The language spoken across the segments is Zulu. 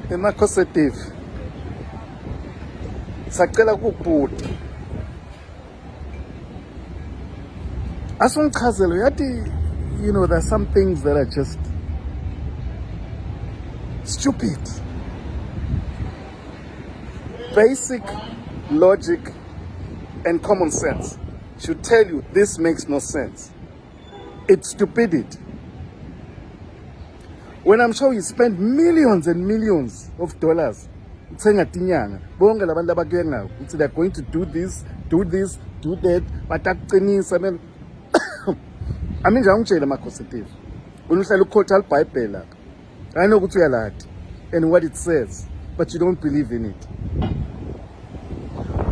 emakhosetive sacela ukubhuda asongichazelo yathi, you know, there's some things that are just stupid. Basic logic and common sense should tell you this makes no sense. It's stupidity. When I'm sure you spend millions and millions of dollars, they're going to do this, do that, but I mean, I'm saying I'm positive. When you say look at Bible, I know what you are and what it says, but you don't believe in it.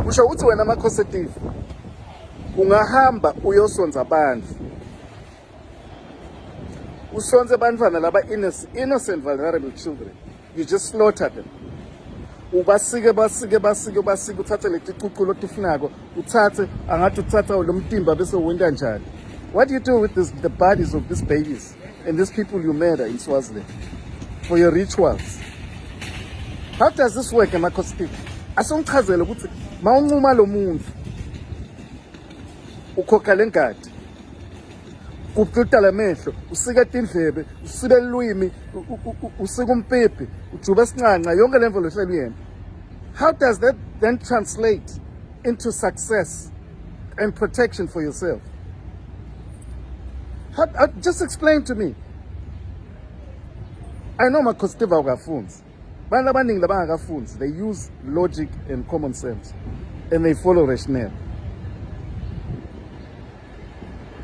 Usho uthi wena amakhositive ungahamba uyosonza abantu, usonze bantwana laba innocent vulnerable children, you just slaughter them. Ubasike uthathe leticucu lotifunako uthathe angathi uthatha lo mtimba bese wenda njani. What do you do with the bodies of these babies and these people you murder in Swaziland for your rituals? How does this work, amakhositive? Asongichazele ukuthi mawuncuma lo muntu ukhokha lengadi kuphuta lamehlo usika tindlebe usibe lwimi usika umpepe ujuba sincanca yonke le mvelo hleli yena. How does that then translate into success and protection for yourself? Just explain to me. I know amakhositive awukafunzi. Bantu abaningi labangakafunzi, they use logic and common sense and they follow rationale.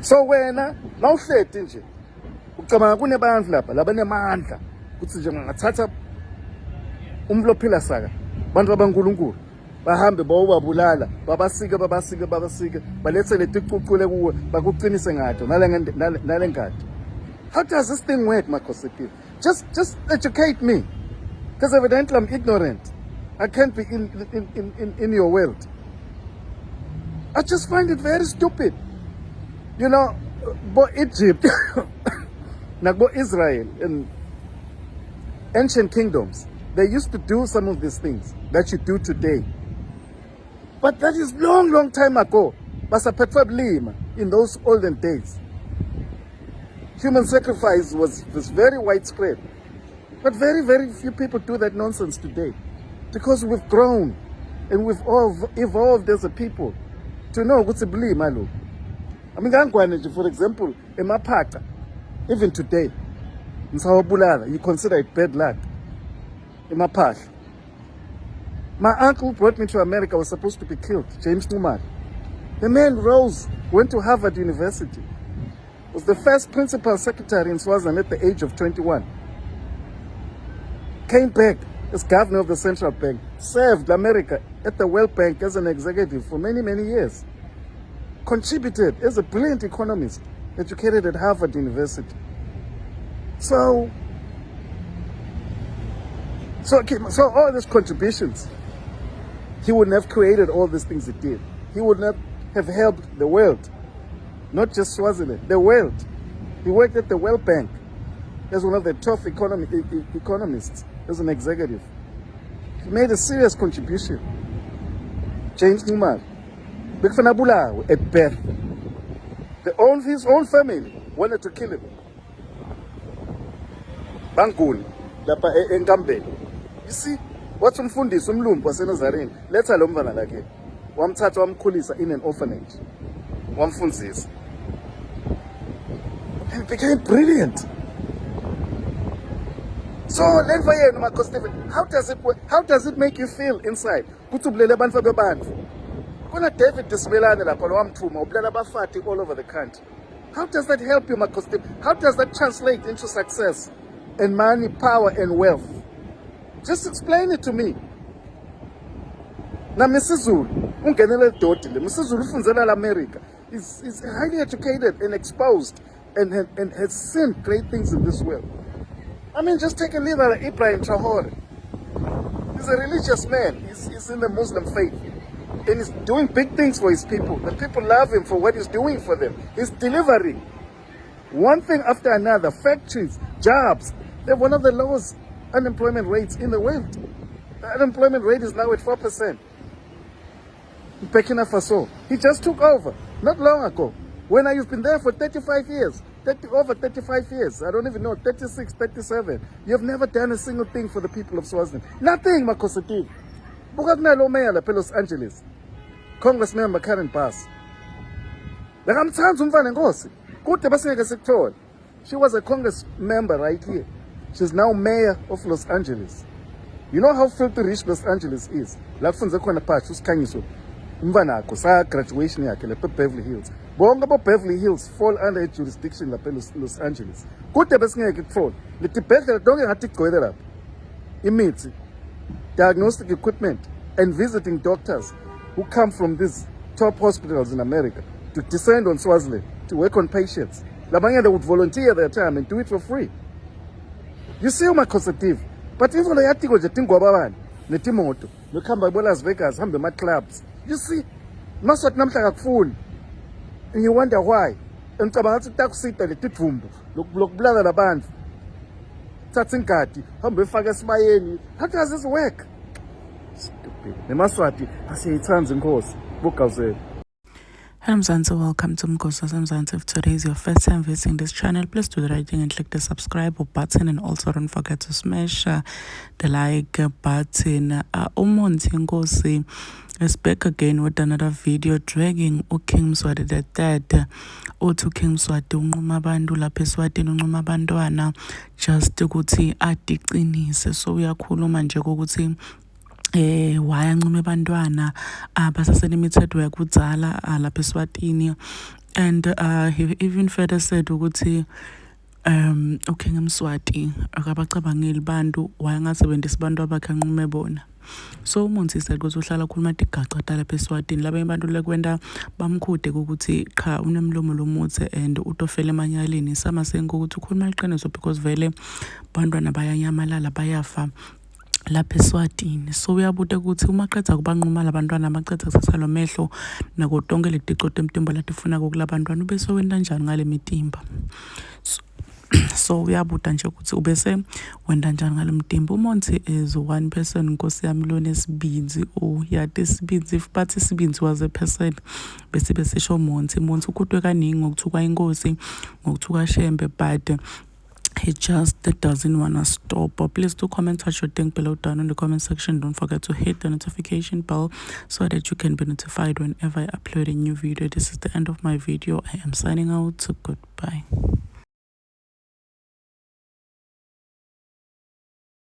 So wena nawuhleti nje ucabanga kunebantu lapha labanemandla ukuthi nje ngathatha umlo phila saka bantu abankulunkulu bahambe bawubabulala babasike balethe leticucule kuwe bakuqinise ngato nalengadi. How does this thing work, makhositive? Just educate me, because evidently I'm ignorant. I can't be in your world. I just find it very stupid. You know, both Egypt, both Israel and ancient kingdoms, they used to do some of these things that you do today. But that is long time ago. In those olden days, human sacrifice was very widespread. But very few people do that nonsense today, because we've grown and we've all evolved as a people to know what's a belief, my lord. I mean, for example, Emapaka, even today, in Sawabulala, you consider it bad luck. Emapaka. My uncle brought me to America, was supposed to be killed, James Newman. The man rose, went to Harvard University, was the first principal secretary in Swaziland at the age of 21. Came back as governor of the central bank, served America at the World Bank as an executive for many years. Contributed as a brilliant economist, educated at Harvard University. So all these contributions, he wouldn't have created all these things he did. He would not have helped the world, not just Swaziland, the world. He worked at the World Bank as one of the top economists, as an executive. He made a serious contribution. James Newman, Bigfanabula at birth. His own family wanted to kill him. Bangul, Lapa Engambe. You see, what's umfundisi umlumbi waseNazarene letha lo mntwana lakhe wamthatha wamkhulisa in an orphanage wamfundzisa and became brilliant. So lenva yenu makhositive, how does it work? How does it make you feel inside kuthi ubulele abantu bebantu? Kuna David Dismelane lapha wamthuma ubulele abafati all over the country. How does that help you, makhositive? How does that translate into success and money, power and wealth? Just explain it to me. Now, Mrs. ungenele doti le Mrs. ufunzela America is highly educated and exposed and has seen great things in this world. I mean, just take a leader like Ibrahim Traore. He's a religious man. He's in the Muslim faith. And he's doing big things for his people. The people love him for what he's doing for them. He's delivering one thing after another. Factories, jobs. They're one of the lowest unemployment rates in the world. The unemployment rate is now at 4%. In Burkina Faso, he just took over not long ago. When you've been there for 35 years, over 35 years, I don't even know, 36, 37. You've never done a single thing for the people of Swaziland. Nothing, Makosati. Buka kunalo mayor lapha Los Angeles. Congress member Karen Bass. Bekamthanda umfana Nkosi. Kude basingeke sikuthola. She was a Congress member right here. She's now mayor of Los Angeles. You know how filthy rich Los Angeles is? La kufunze khona phakathi usikhanyiso. Umfana akho sa graduation yakhe lapha Beverly Hills. Bonke abo Beverly Hills fall under jurisdiction lapha Los Angeles. Kude basingeke kuthola. Letibhedlela donke ngathi igcwele lapha. Imithi, diagnostic equipment, and visiting doctors who come from these top hospitals in America to descend on Swaziland to work on patients. Labanye, they would volunteer their time and do it for free. You see my conservative. But even the yatiko jetingo babani, netimoto, you come by Las Vegas, hambe my clubs. You see, maswat namhlaka kufuni. And you wonder why. And kabangathi takusita letithumbu, lokubulala labantu. Thatha ingadi, hambe faka esibayeni. How does this work? Stupid. Nemaswati asiyithanda inkosi. Bugawuzela. Hello Mzansi, welcome to Mkosi Mzansi. If today is your first time visiting this channel, please do the right thing and click the subscribe button, and also don't forget to smash the like button. Umonti Nkosi is back again with another video dragging King Mswati the third. Uthi King Mswati unquma abantu lapha eSwatini, unquma abantwana just ukuthi adiqinise. So uyakhuluma nje ukuthi wayancuma abantwana abasasenemithetho yakudzala lapha eSwatini. And he even further said ukuthi uKing Mswati akabacabangeli bantu, wayangasebenzisa abantu abakhe anqume bona. So uMonti said ukuthi uhlala khuluma tigaca lapha eSwatini, labanye abantu lekwenda bamkhude ukuthi cha unemlomo lomuthe and utofele emanyaleni. Sama senga ukuthi ukhuluma iqiniso because vele bantwana bayanyamalala bayafa lapha eSwatini. So uyabuta ukuthi uma qedza kubanquma labantwana amaqedza kusasa lomehlo nako tonke letico temtimba latifuna kulabantwana ubese wenda njani ngale mitimba. So uyabuta nje ukuthi ubese wenda njani ngale mitimba. uMonti is one person Nkosi yami lo nesibinzi yathi isibinzi, if but isibinzi was a person bese sisho Monti ukudwe kaningi ngokuthuka inkosi ngokuthuka Shembe, but he just doesn't want to stop. But please do comment what you think below down in the comment section. Don't forget to hit the notification bell so that you can be notified whenever I upload a new video. This is the end of my video. I am signing out. Goodbye.